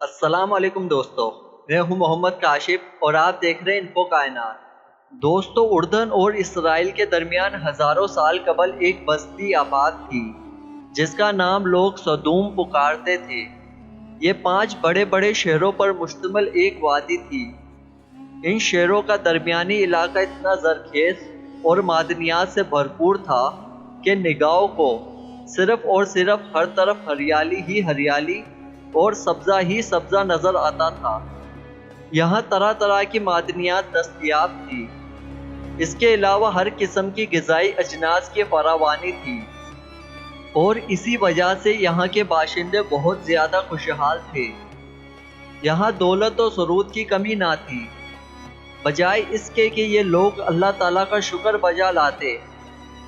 السلام علیکم دوستو، میں ہوں محمد کاشف اور آپ دیکھ رہے ہیں انفو کائنات۔ دوستو، اردن اور اسرائیل کے درمیان ہزاروں سال قبل ایک بستی آباد تھی جس کا نام لوگ سدوم پکارتے تھے۔ یہ 5 بڑے بڑے شہروں پر مشتمل ایک وادی تھی۔ ان شہروں کا درمیانی علاقہ اتنا زرخیز اور معدنیات سے بھرپور تھا کہ نگاہوں کو صرف اور صرف ہر طرف ہریالی ہی ہریالی اور سبزہ ہی سبزہ نظر آتا تھا۔ یہاں طرح طرح کی معدنیات دستیاب تھی۔ اس کے علاوہ ہر قسم کی غذائی اجناس کی فراوانی تھی، اور اسی وجہ سے یہاں کے باشندے بہت زیادہ خوشحال تھے۔ یہاں دولت و سرود کی کمی نہ تھی، بجائے اس کے کہ یہ لوگ اللہ تعالیٰ کا شکر بجا لاتے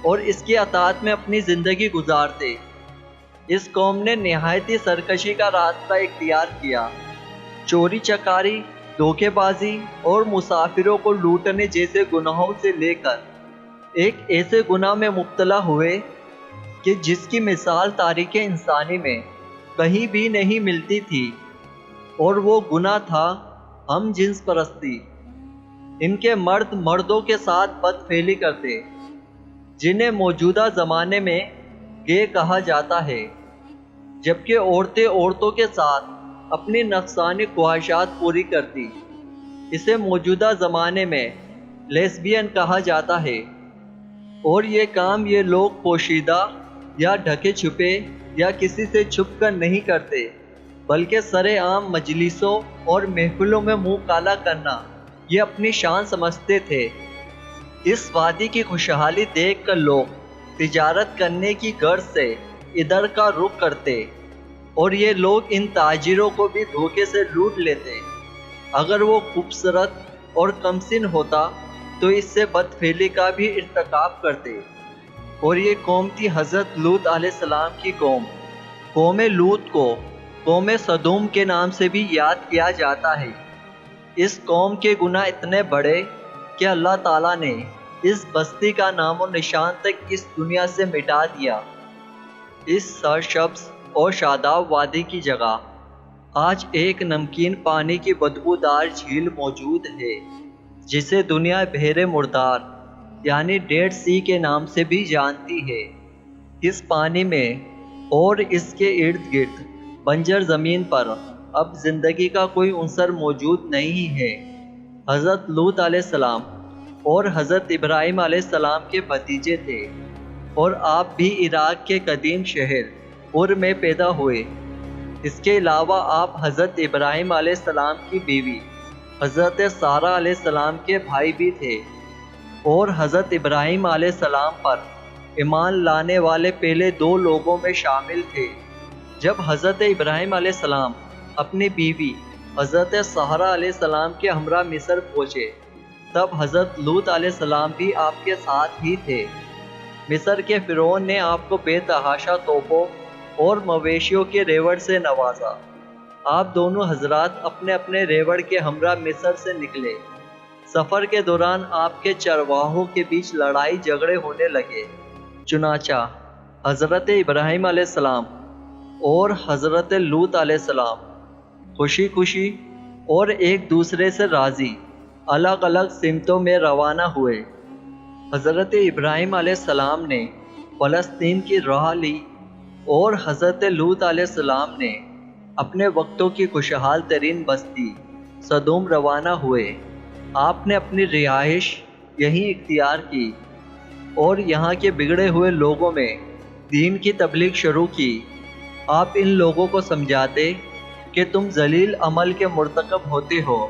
اور اس کی اطاعت میں اپنی زندگی گزارتے۔ اس قوم نے نہایتی سرکشی کا راستہ اختیار کیا۔ چوری چکاری، دھوکے بازی اور مسافروں کو لوٹنے جیسے گناہوں سے لے کر ایک ایسے گناہ میں مبتلا ہوئے کہ جس کی مثال تاریخ انسانی میں کہیں بھی نہیں ملتی تھی، اور وہ گناہ تھا ہم جنس پرستی۔ ان کے مرد مردوں کے ساتھ بد فعلی کرتے، جنہیں موجودہ زمانے میں گے کہا جاتا ہے، جبکہ عورتیں عورتوں کے ساتھ اپنی نفسانی خواہشات پوری کرتی۔ اسے موجودہ زمانے میں لیسبین کہا جاتا ہے، اور یہ کام یہ لوگ پوشیدہ یا ڈھکے چھپے یا کسی سے چھپ کر نہیں کرتے، بلکہ سر عام مجلسوں اور محفلوں میں منہ کالا کرنا یہ اپنی شان سمجھتے تھے۔ اس وادی کی خوشحالی دیکھ کر لوگ تجارت کرنے کی غرض سے ادھر کا رخ کرتے، اور یہ لوگ ان تاجروں کو بھی دھوکے سے لوٹ لیتے۔ اگر وہ خوبصورت اور کمسن ہوتا تو اس سے بد فعلی کا بھی ارتکاب کرتے۔ اور یہ قوم تھی حضرت لوط علیہ السلام کی قوم۔ قوم لوط کو قوم سدوم کے نام سے بھی یاد کیا جاتا ہے۔ اس قوم کے گناہ اتنے بڑے کہ اللہ تعالیٰ نے اس بستی کا نام و نشان تک اس دنیا سے مٹا دیا۔ اس سرسبز اور شاداب وادی کی جگہ آج ایک نمکین پانی کی بدبودار جھیل موجود ہے، جسے دنیا بحر مردار یعنی ڈیڈ سی کے نام سے بھی جانتی ہے۔ اس پانی میں اور اس کے ارد گرد بنجر زمین پر اب زندگی کا کوئی عنصر موجود نہیں ہے۔ حضرت لوط علیہ السلام اور حضرت ابراہیم علیہ السلام کے بھتیجے تھے، اور آپ بھی عراق کے قدیم شہر ار میں پیدا ہوئے۔ اس کے علاوہ آپ حضرت ابراہیم علیہ السلام کی بیوی حضرت سارہ علیہ السلام کے بھائی بھی تھے، اور حضرت ابراہیم علیہ السلام پر ایمان لانے والے پہلے 2 لوگوں میں شامل تھے۔ جب حضرت ابراہیم علیہ السلام اپنی بیوی حضرت سارہ علیہ السلام کے ہمراہ مصر پہنچے، تب حضرت لوط علیہ السلام بھی آپ کے ساتھ ہی تھے۔ مصر کے فرعون نے آپ کو بے تحاشا تحفوں اور مویشیوں کے ریوڑ سے نوازا۔ آپ دونوں حضرات اپنے اپنے ریوڑ کے ہمراہ مصر سے نکلے۔ سفر کے دوران آپ کے چرواہوں کے بیچ لڑائی جھگڑے ہونے لگے۔ چنانچہ حضرت ابراہیم علیہ السلام اور حضرت لوط علیہ السلام خوشی خوشی اور ایک دوسرے سے راضی الگ الگ سمتوں میں روانہ ہوئے۔ حضرت ابراہیم علیہ السلام نے فلسطین کی راہ لی، اور حضرت لوط علیہ السلام نے اپنے وقتوں کی خوشحال ترین بستی سدوم روانہ ہوئے۔ آپ نے اپنی رہائش یہیں اختیار کی، اور یہاں کے بگڑے ہوئے لوگوں میں دین کی تبلیغ شروع کی۔ آپ ان لوگوں کو سمجھاتے کہ تم ذلیل عمل کے مرتکب ہوتے ہو،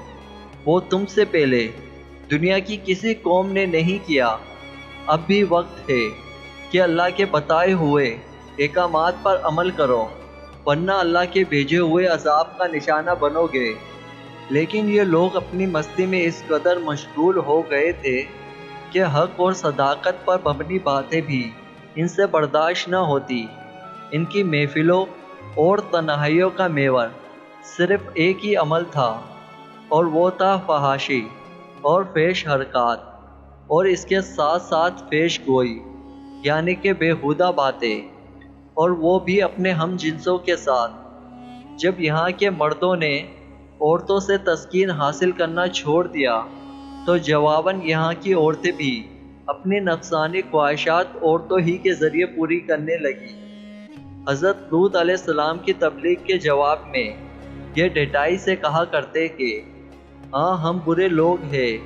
وہ تم سے پہلے دنیا کی کسی قوم نے نہیں کیا۔ اب بھی وقت ہے کہ اللہ کے بتائے ہوئے احکامات پر عمل کرو، ورنہ اللہ کے بھیجے ہوئے عذاب کا نشانہ بنو گے۔ لیکن یہ لوگ اپنی مستی میں اس قدر مشغول ہو گئے تھے کہ حق اور صداقت پر مبنی باتیں بھی ان سے برداشت نہ ہوتی۔ ان کی محفلوں اور تنہائیوں کا محور صرف ایک ہی عمل تھا، اور وہ تھا فحاشی اور فحش حرکات، اور اس کے ساتھ ساتھ فحش گوئی یعنی کہ بیہودہ باتیں، اور وہ بھی اپنے ہم جنسوں کے ساتھ۔ جب یہاں کے مردوں نے عورتوں سے تسکین حاصل کرنا چھوڑ دیا تو جواباً یہاں کی عورتیں بھی اپنی نفسانی خواہشات عورتوں ہی کے ذریعے پوری کرنے لگی۔ حضرت لوط علیہ السلام کی تبلیغ کے جواب میں یہ ڈٹائی سے کہا کرتے کہ ہاں ہم برے لوگ ہیں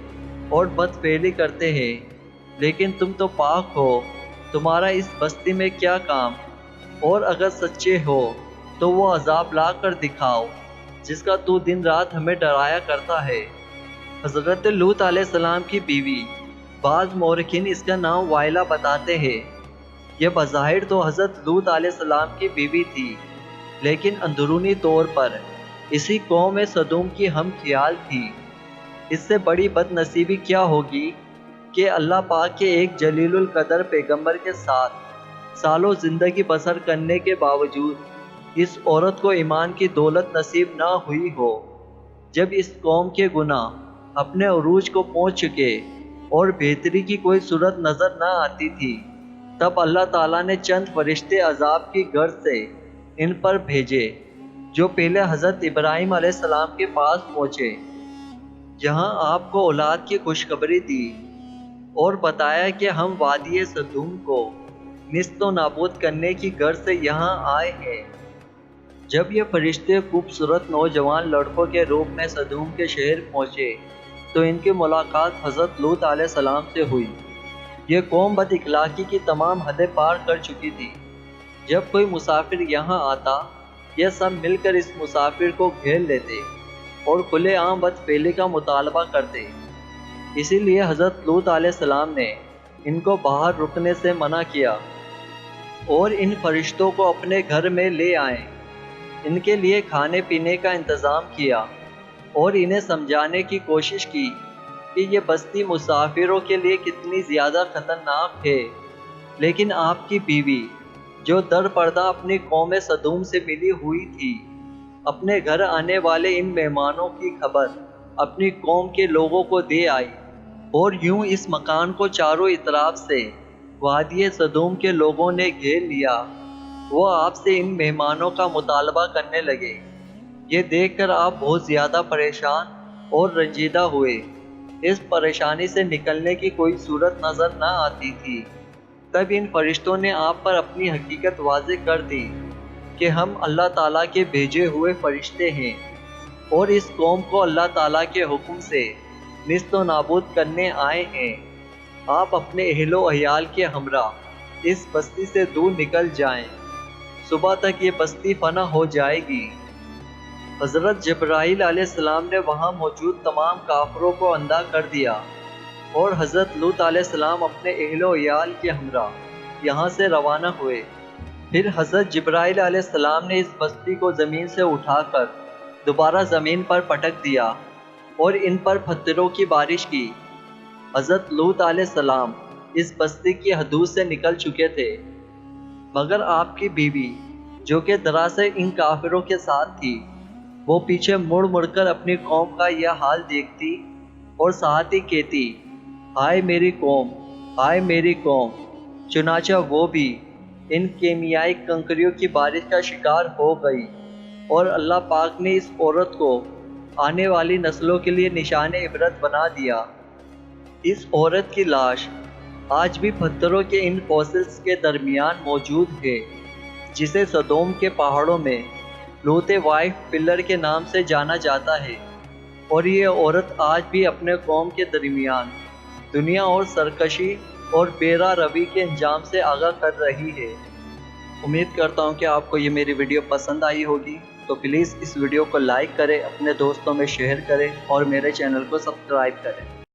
اور بد فعلی کرتے ہیں، لیکن تم تو پاک ہو، تمہارا اس بستی میں کیا کام؟ اور اگر سچے ہو تو وہ عذاب لا کر دکھاؤ جس کا تو دن رات ہمیں ڈرایا کرتا ہے۔ حضرت لوط علیہ السلام کی بیوی، بعض مورخین اس کا نام وائلہ بتاتے ہیں۔ یہ بظاہر تو حضرت لوط علیہ السلام کی بیوی تھی، لیکن اندرونی طور پر اسی قوم سدوم کی ہم خیال تھی۔ اس سے بڑی بد نصیبی کیا ہوگی کہ اللہ پاک کے ایک جلیل القدر پیغمبر کے ساتھ سالوں زندگی بسر کرنے کے باوجود اس عورت کو ایمان کی دولت نصیب نہ ہوئی ہو۔ جب اس قوم کے گناہ اپنے عروج کو پہنچ چکے اور بہتری کی کوئی صورت نظر نہ آتی تھی، تب اللہ تعالیٰ نے چند فرشتے عذاب کی غرض سے ان پر بھیجے، جو پہلے حضرت ابراہیم علیہ السلام کے پاس پہنچے، جہاں آپ کو اولاد کی خوشخبری دی اور بتایا کہ ہم وادی سدوم کو نیست و نابود کرنے کی غرض سے یہاں آئے ہیں۔ جب یہ فرشتے خوبصورت نوجوان لڑکوں کے روپ میں سدوم کے شہر پہنچے تو ان کی ملاقات حضرت لوط علیہ السلام سے ہوئی۔ یہ قوم بد اخلاقی کی تمام حدیں پار کر چکی تھی۔ جب کوئی مسافر یہاں آتا، یہ سب مل کر اس مسافر کو گھیر لیتے اور کھلے عام بد فعلی کا مطالبہ کرتے۔ اسی لیے حضرت لوط علیہ السلام نے ان کو باہر رکنے سے منع کیا اور ان فرشتوں کو اپنے گھر میں لے آئے، ان کے لیے کھانے پینے کا انتظام کیا اور انہیں سمجھانے کی کوشش کی کہ یہ بستی مسافروں کے لیے کتنی زیادہ خطرناک ہے۔ لیکن آپ کی بیوی، جو در پردہ اپنی قوم سدوم سے ملی ہوئی تھی، اپنے گھر آنے والے ان مہمانوں کی خبر اپنی قوم کے لوگوں کو دے آئی، اور یوں اس مکان کو چاروں اطراف سے وادی سدوم کے لوگوں نے گھیر لیا۔ وہ آپ سے ان مہمانوں کا مطالبہ کرنے لگے۔ یہ دیکھ کر آپ بہت زیادہ پریشان اور رنجیدہ ہوئے۔ اس پریشانی سے نکلنے کی کوئی صورت نظر نہ آتی تھی۔ تب ان فرشتوں نے آپ پر اپنی حقیقت واضح کر دی کہ ہم اللہ تعالیٰ کے بھیجے ہوئے فرشتے ہیں اور اس قوم کو اللہ تعالیٰ کے حکم سے نیست و نابود کرنے آئے ہیں۔ آپ اپنے اہل و عیال کے ہمراہ اس بستی سے دور نکل جائیں، صبح تک یہ بستی فنا ہو جائے گی۔ حضرت جبرائیل علیہ السلام نے وہاں موجود تمام کافروں کو اندھا کر دیا اور حضرت لوط علیہ السلام اپنے اہل و عیال کے ہمراہ یہاں سے روانہ ہوئے۔ پھر حضرت جبرائیل علیہ السلام نے اس بستی کو زمین سے اٹھا کر دوبارہ زمین پر پٹک دیا اور ان پر پتھروں کی بارش کی۔ حضرت لوط علیہ السلام اس بستی کی حدود سے نکل چکے تھے، مگر آپ کی بیوی، جو کہ دراصل ان کافروں کے ساتھ تھی، وہ پیچھے مڑ مڑ کر اپنی قوم کا یہ حال دیکھتی اور ساتھ ہی کہتی، ہائے میری قوم، ہائے میری قوم۔ چنانچہ وہ بھی ان کیمیائی کنکریوں کی بارش کا شکار ہو گئی، اور اللہ پاک نے اس عورت کو آنے والی نسلوں کے لیے نشان عبرت بنا دیا۔ اس عورت کی لاش آج بھی پتھروں کے ان فوسلز کے درمیان موجود ہے، جسے سدوم کے پہاڑوں میں لوط وائف پلر کے نام سے جانا جاتا ہے، اور یہ عورت آج بھی اپنے قوم کے درمیان دنیا اور سرکشی اور بیرا روی کے انجام سے آگاہ کر رہی ہے۔ امید کرتا ہوں کہ آپ کو یہ میری ویڈیو پسند آئی ہوگی، تو پلیز اس ویڈیو کو لائک کریں، اپنے دوستوں میں شیئر کریں اور میرے چینل کو سبسکرائب کریں۔